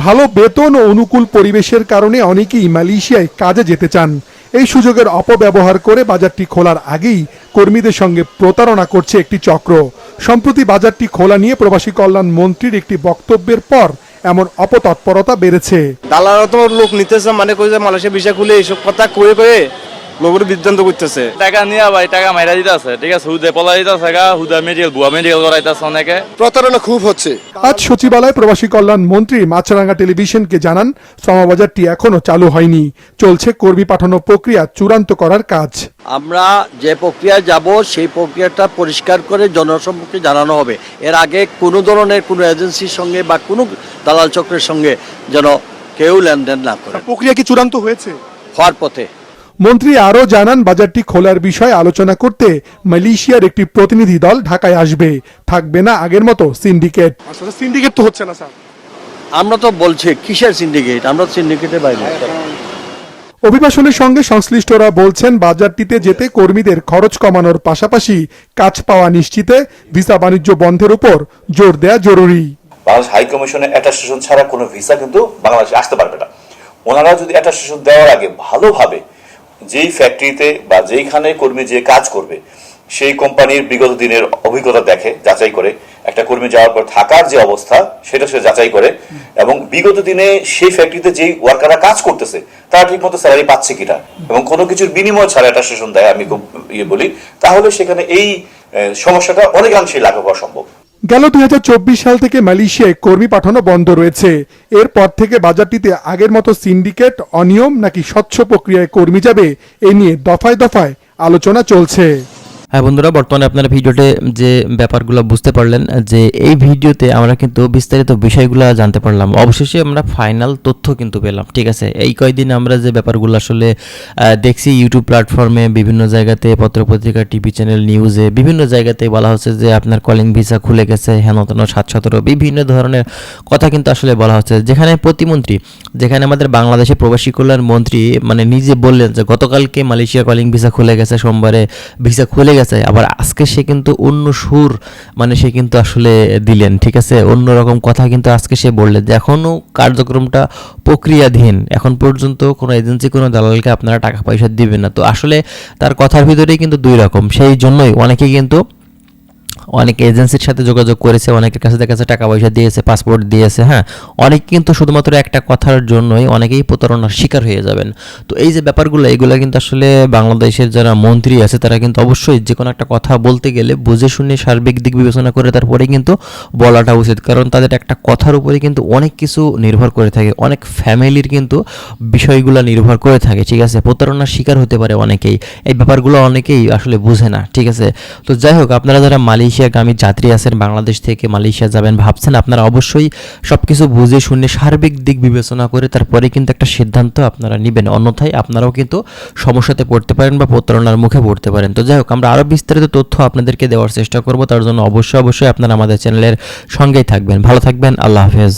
ভালো বেতন ও অনুকূল পরিবেশের কারণে অনেকেই মালয়েশিয়ায় কাজে যেতে চান। এই সুযোগের অপব্যবহার করে বাজারটি খোলার আগেই কর্মীদের সঙ্গে প্রতারণা করছে একটি চক্র। সম্প্রতি বাজারটি খোলা নিয়ে প্রবাসী কল্যাণ মন্ত্রীর একটি বক্তব্যের পর এমন অপতৎপরতা বেড়েছে। দালালরা তো লোক নিতেছে, মানে কই যে মালয়েশিয়া ভিসা খুলে এইসব কথা কয়ে লোকের বিভ্রান্ত করতেছে। টাকা নিয়ে ভাই টাকা মাইরা দিতেছে, ঠিক আছে, হুদে পলা দিতেছে, হুদা মেডিকেল ভুয়া মেডিকেল করাইতেছে অনেকে। প্রতারণা খুব হচ্ছে। আজ সচিবালয়ে প্রবাসী কল্যাণ মন্ত্রী মাছরাঙ্গা টেলিভিশনকে জানান, শ্রমবাজারটি এখনো চালু হয়নি, চলছে কর্মী পাঠানো প্রক্রিয়া চূড়ান্ত করার কাজ। আমরা যে প্রক্রিয়ায় যাব সেই প্রক্রিয়াটা পরিষ্কার করে জনসম্মুখে জানানো হবে। এর আগে কোনো ধরনের কোনো এজেন্সির সঙ্গে বা কোনো দালাল চক্রের সঙ্গে যেন কেউ লেনদেন না করে। প্রক্রিয়া কি চূড়ান্ত হয়েছে? হওয়ার পথে। মন্ত্রী আরও জানান, বাজারটি খোলার বিষয়ে আলোচনা করতে মালয়েশিয়ার একটি প্রতিনিধি দল ঢাকায় আসবে। থাকবে না আগের মতো সিন্ডিকেট। সিন্ডিকেট তো হচ্ছে না স্যার। আমরা তো বলছি কিসের সিন্ডিকেট, আমরা সিন্ডিকেটের বাইরে। অভিবাসনের সঙ্গে সংশ্লিষ্টরা বলছেন, বাজারটিতে যেতে কর্মীদের খরচ কমানোর পাশাপাশি কাজ পাওয়া নিশ্চিতে ভিসা বাণিজ্য বন্ধের উপর জোর দেয়া জরুরি। বাংলাদেশ হাই কমিশনের অ্যাটাস্টেশন ছাড়া কোনো ভিসা কিন্তু বাংলাদেশে আসতে পারবে না। ওনারা যদি অ্যাটাস্টেশন দেওয়ার আগে ভালোভাবে যেই ফ্যাক্টরিতে বা যেইখানে কর্মী যে কাজ করবে সেই কোম্পানির বিগত দিনের অভিজ্ঞতা দেখে, যাচাই করে, একটা কর্মী যাওয়ার পর থাকার যে অবস্থা সেটা সে যাচাই করে, এবং বিগত দিনে সেই ফ্যাক্টরিতে যেই ওয়ার্কাররা কাজ করতেছে তারা ঠিক মতো স্যালারি পাচ্ছে কিনা, এবং কোনো কিছুর বিনিময় ছাড়া অ্যাটাস্টেশন দেয়, আমি খুব বলি, তাহলে সেখানে এই সমস্যাটা অনেকাংশেই লাঘব হওয়া সম্ভব। গেল 2024 সাল থেকে মালয়েশিয়ায় কর্মী পাঠানো বন্ধ রয়েছে। এরপর থেকে বাজারটিতে আগের মতো সিন্ডিকেট, অনিয়ম নাকি স্বচ্ছ প্রক্রিয়ায় কর্মী যাবে, এ নিয়ে দফায় দফায় আলোচনা চলছে। হ্যাঁ বন্ধুরা, বর্তমানে আপনারা ভিডিওতে যে ব্যাপারগুলো বুঝতে পারলেন, যে এই ভিডিওতে আমরা কিন্তু বিস্তারিত বিষয়গুলো জানতে পারলাম। অবশেষে আমরা ফাইনাল তথ্য কিন্তু পেলাম, ঠিক আছে। এই কয়েকদিন আমরা যে ব্যাপারগুলো আসলে দেখছি ইউটিউব প্ল্যাটফর্মে, বিভিন্ন জায়গাতে, পত্রপত্রিকা, টিভি চ্যানেল, নিউজে, বিভিন্ন জায়গাতে বলা হচ্ছে যে আপনার কলিং ভিসা খুলে গেছে, হেনতেন 717, বিভিন্ন ধরনের কথা কিন্তু আসলে বলা হচ্ছে। যেখানে প্রতিমন্ত্রী, যেখানে আমাদের বাংলাদেশের প্রবাসী কল্যাণ মন্ত্রী মানে নিজে বললেন যে গতকালকে মালয়েশিয়া কলিং ভিসা খুলে গেছে, সোমবারে ভিসা খুলে গেছে, আবার আজকে সে কিন্তু অন্য সুর মানে সে কিন্তু আসলে দিলেন, ঠিক আছে, অন্যরকম কথা কিন্তু আজকে সে বললেন যে এখনও কার্যক্রমটা প্রক্রিয়াধীন, এখন পর্যন্ত কোনো এজেন্সি, কোনো দালালকে আপনারা টাকা পয়সা দিবেন না। তো আসলে তার কথার ভিতরেই কিন্তু দুই রকম। সেই জন্যই অনেক এজেন্সির সাথে যোগাযোগ করেছে, অনেকের কাছে দেখা যাচ্ছে টাকা পয়সা দিয়েছে, পাসপোর্ট দিয়েছে। হ্যাঁ, অনেক কিন্তু শুধুমাত্র একটা কথার জন্যই অনেকেই প্রতারণার শিকার হয়ে যাবেন। তো এই যে ব্যাপারগুলো, এগুলো কিন্তু আসলে বাংলাদেশের যারা মন্ত্রী আছে তারা কিন্তু অবশ্যই যে কোনো একটা কথা বলতে গেলে বুঝে শুনে সার্বিক দিক বিবেচনা করে তারপরে কিন্তু বলাটা উচিত। কারণ তাদের একটা কথার উপরে কিন্তু অনেক কিছু নির্ভর করে থাকে, অনেক ফ্যামিলির কিন্তু বিষয়গুলো নির্ভর করে থাকে, ঠিক আছে। প্রতারণার শিকার হতে পারে অনেকেই, এই ব্যাপারগুলো অনেকেই আসলে বুঝে না, ঠিক আছে। তো যাই হোক, আপনারা যারা মালয়েশিয়াগামী যাত্রী আছেন, বাংলাদেশ থেকে মালয়েশিয়া যাবেন ভাবছেন, আপনারা অবশ্যই সবকিছু বুঝে শুনে সার্বিক দিক বিবেচনা করে তারপরে কিন্তু একটা সিদ্ধান্ত আপনারা নেবেন, অন্যথায় আপনারাও কিন্তু সমস্যাতে পড়তে পারেন বা প্রতারণার মুখে পড়তে পারেন। তো যাই হোক, আমরা আরও বিস্তারিত তথ্য আপনাদেরকে দেওয়ার চেষ্টা করব, তার জন্য অবশ্যই আপনারা আমাদের চ্যানেলের সঙ্গেই থাকবেন। ভালো থাকবেন, আল্লাহ হাফেজ।